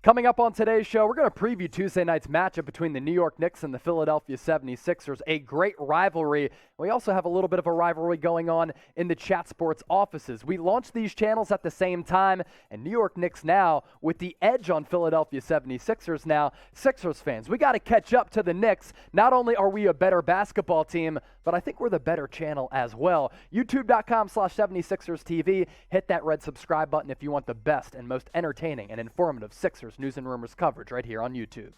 Coming up on today's show, we're going to preview Tuesday night's matchup between the New York Knicks and the Philadelphia 76ers, a great rivalry. We also have a little bit of a rivalry going on in the Chat Sports offices. We launched these channels at the same time, and New York Knicks now with the edge on Philadelphia 76ers now. Sixers fans, we got to catch up to the Knicks. Not only are we a better basketball team, but I think we're the better channel as well. YouTube.com/76ers TV. Hit that red subscribe button if you want the best and most entertaining and informative Sixers news and rumors coverage right here on YouTube.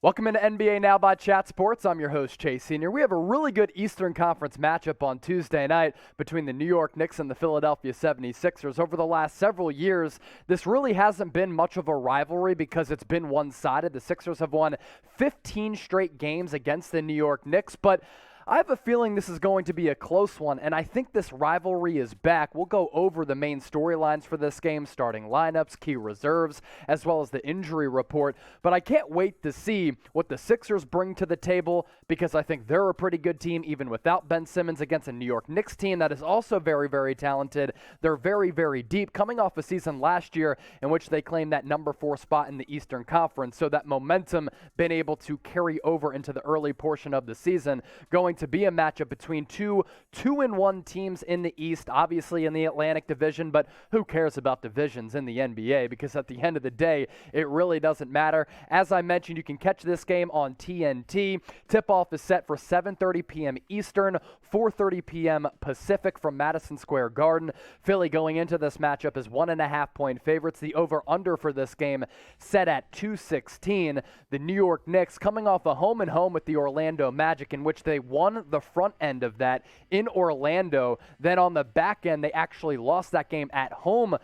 Welcome into NBA Now by Chat Sports. I'm your host, Chase Sr. We have a really good Eastern Conference matchup on Tuesday night between the New York Knicks and the Philadelphia 76ers. Over the last several years, this really hasn't been much of a rivalry because it's been one-sided. The Sixers have won 15 straight games against the New York Knicks, but I have a feeling this is going to be a close one, and I think this rivalry is back. We'll go over the main storylines for this game, starting lineups, key reserves, as well as the injury report. But I can't wait to see what the Sixers bring to the table because I think they're a pretty good team even without Ben Simmons against a New York Knicks team that is also very, very talented. They're very, very deep, coming off a season last year in which they claimed that number 4 spot in the Eastern Conference. So that momentum been able to carry over into the early portion of the season, going to be a matchup between two 2-1 teams in the East, obviously in the Atlantic Division, but who cares about divisions in the NBA because at the end of the day, it really doesn't matter. As I mentioned, you can catch this game on TNT. Tip-off is set for 7:30 p.m. Eastern, 4:30 p.m. Pacific from Madison Square Garden. Philly going into this matchup is 1.5-point favorites. The over-under for this game set at 216. The New York Knicks coming off a home-and-home with the Orlando Magic in which they won the front end of that in Orlando. Then on the back end, they actually lost that game at home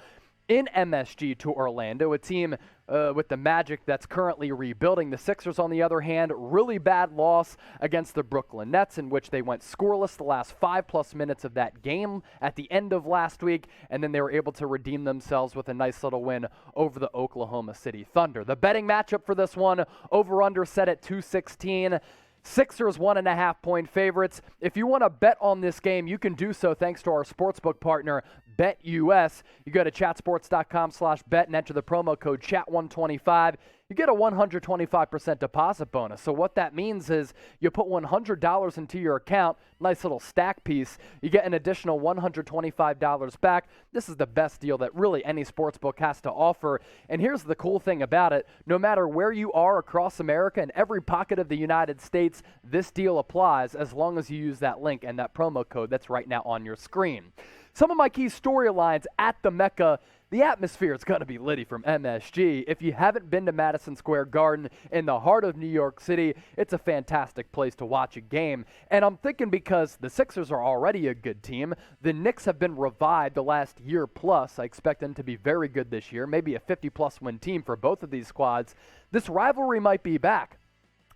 in MSG to Orlando, a team with the Magic that's currently rebuilding. The Sixers, on the other hand, really bad loss against the Brooklyn Nets in which they went scoreless the last 5+ minutes of that game at the end of last week, and then they were able to redeem themselves with a nice little win over the Oklahoma City Thunder. The betting matchup for this one, over-under set at 216. Sixers 1.5-point favorites. If you want to bet on this game, you can do so thanks to our sportsbook partner, BetUS. You go to chatsports.com/bet and enter the promo code CHAT125. You get a 125% deposit bonus. So what that means is you put $100 into your account, nice little stack piece. You get an additional $125 back. This is the best deal that really any sportsbook has to offer. And here's the cool thing about it. No matter where you are across America and every pocket of the United States, this deal applies as long as you use that link and that promo code that's right now on your screen. Some of my key storylines at the MECCA. The atmosphere is going to be litty from MSG. If you haven't been to Madison Square Garden in the heart of New York City, it's a fantastic place to watch a game. And I'm thinking because the Sixers are already a good team, the Knicks have been revived the last year plus. I expect them to be very good this year, maybe a 50+ win team for both of these squads. This rivalry might be back.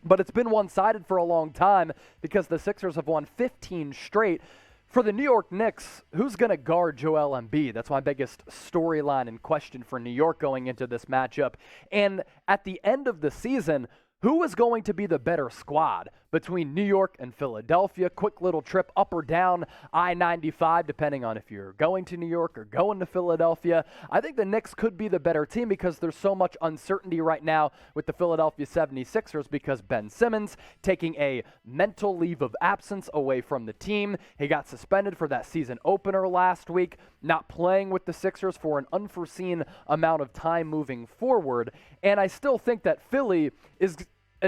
But it's been one-sided for a long time because the Sixers have won 15 straight. For the New York Knicks, who's going to guard Joel Embiid? That's my biggest storyline and question for New York going into this matchup. And at the end of the season, who is going to be the better squad between New York and Philadelphia? Quick little trip up or down I-95, depending on if you're going to New York or going to Philadelphia. I think the Knicks could be the better team because there's so much uncertainty right now with the Philadelphia 76ers because Ben Simmons taking a mental leave of absence away from the team. He got suspended for that season opener last week, not playing with the Sixers for an unforeseen amount of time moving forward. And I still think that Philly is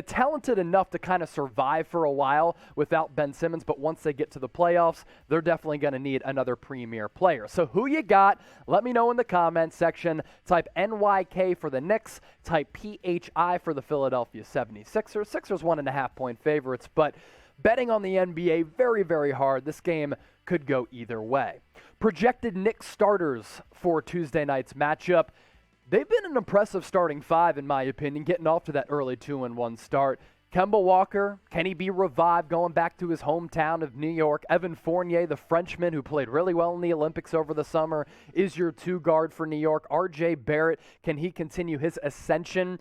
talented enough to kind of survive for a while without Ben Simmons, but once they get to the playoffs, they're definitely going to need another premier player. So who you got? Let me know in the comments section. Type NYK for the Knicks, type PHI for the Philadelphia 76ers. Sixers 1.5-point favorites, but betting on the NBA very, very hard. This game could go either way. Projected Knicks starters for Tuesday night's matchup. They've been an impressive starting five, in my opinion, getting off to that early 2-1 start. Kemba Walker, can he be revived going back to his hometown of New York? Evan Fournier, the Frenchman who played really well in the Olympics over the summer, is your 2 guard for New York. RJ Barrett, can he continue his ascension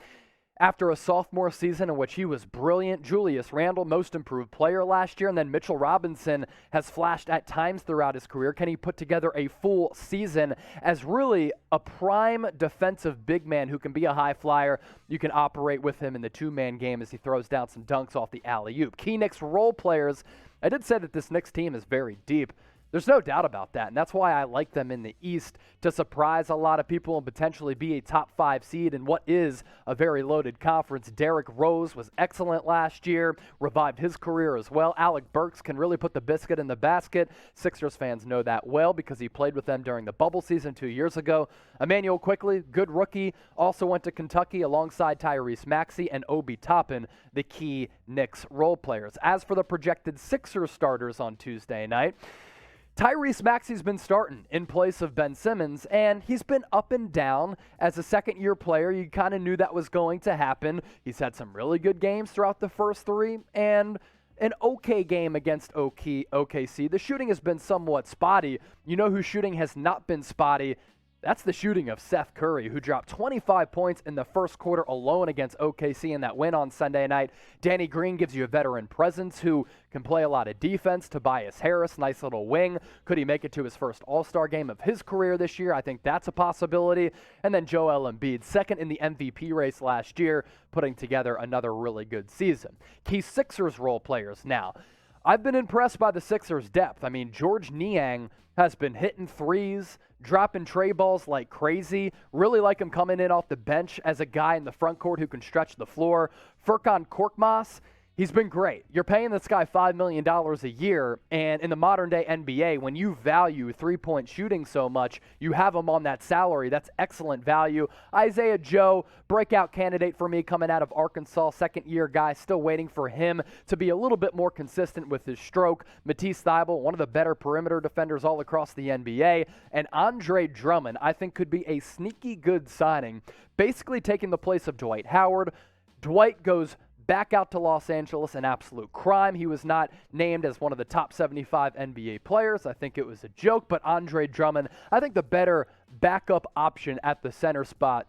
After a sophomore season in which he was brilliant, Julius Randle, most improved player last year, and then Mitchell Robinson has flashed at times throughout his career. Can he put together a full season as really a prime defensive big man who can be a high flyer? You can operate with him in the two-man game as he throws down some dunks off the alley-oop. Key Knicks role players. I did say that this Knicks team is very deep. There's no doubt about that, and that's why I like them in the East to surprise a lot of people and potentially be a top 5 seed in what is a very loaded conference. Derrick Rose was excellent last year, revived his career as well. Alec Burks can really put the biscuit in the basket. Sixers fans know that well because he played with them during the bubble season 2 years ago. Emmanuel Quickley, good rookie, also went to Kentucky alongside Tyrese Maxey and Obi Toppin, the key Knicks role players. As for the projected Sixers starters on Tuesday night, Tyrese Maxey's been starting in place of Ben Simmons, and he's been up and down as a second-year player. You kind of knew that was going to happen. He's had some really good games throughout the first 3, and an okay game against OKC. The shooting has been somewhat spotty. You know whose shooting has not been spotty? That's the shooting of Seth Curry, who dropped 25 points in the first quarter alone against OKC in that win on Sunday night. Danny Green gives you a veteran presence who can play a lot of defense. Tobias Harris, nice little wing. Could he make it to his first All-Star game of his career this year? I think that's a possibility. And then Joel Embiid, second in the MVP race last year, putting together another really good season. Key Sixers role players now. I've been impressed by the Sixers' depth. I mean, George Niang has been hitting threes, dropping tray balls like crazy. Really like him coming in off the bench as a guy in the front court who can stretch the floor. Furkan Korkmaz, he's been great. You're paying this guy $5 million a year, and in the modern-day NBA, when you value three-point shooting so much, you have him on that salary. That's excellent value. Isaiah Joe, breakout candidate for me coming out of Arkansas, second-year guy, still waiting for him to be a little bit more consistent with his stroke. Matisse Thybulle, one of the better perimeter defenders all across the NBA. And Andre Drummond, I think, could be a sneaky good signing, basically taking the place of Dwight Howard. Dwight goes back out to Los Angeles, an absolute crime. He was not named as one of the top 75 NBA players. I think it was a joke, but Andre Drummond, I think the better backup option at the center spot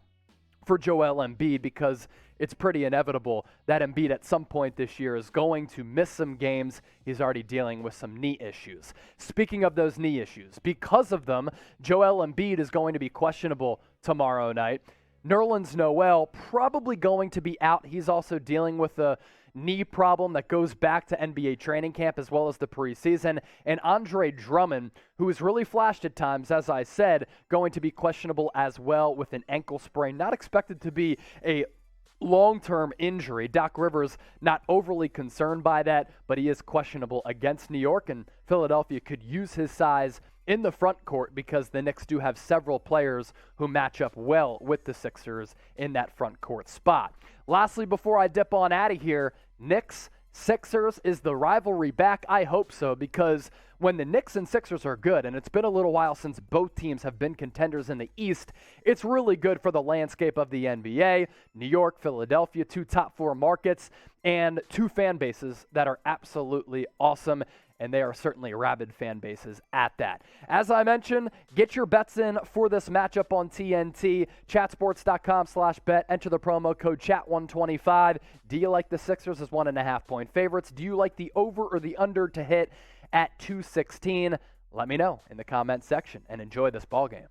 for Joel Embiid, because it's pretty inevitable that Embiid at some point this year is going to miss some games. He's already dealing with some knee issues. Speaking of those knee issues, because of them, Joel Embiid is going to be questionable tomorrow night. Nerlens Noel probably going to be out. He's also dealing with a knee problem that goes back to NBA training camp as well as the preseason. And Andre Drummond, who has really flashed at times, as I said, going to be questionable as well with an ankle sprain. Not expected to be a long-term injury. Doc Rivers not overly concerned by that, but he is questionable against New York, and Philadelphia could use his size in the front court because the Knicks do have several players who match up well with the Sixers in that front court spot. Lastly, before I dip on out of here, Knicks, Sixers, is the rivalry back? I hope so, because when the Knicks and Sixers are good, and it's been a little while since both teams have been contenders in the East, it's really good for the landscape of the NBA. New York, Philadelphia, 2 top 4 markets, and 2 fan bases that are absolutely awesome. And they are certainly rabid fan bases at that. As I mentioned, get your bets in for this matchup on TNT. Chatsports.com/bet. Enter the promo code CHAT125. Do you like the Sixers as 1.5-point favorites? Do you like the over or the under to hit at 216? Let me know in the comment section and enjoy this ball game.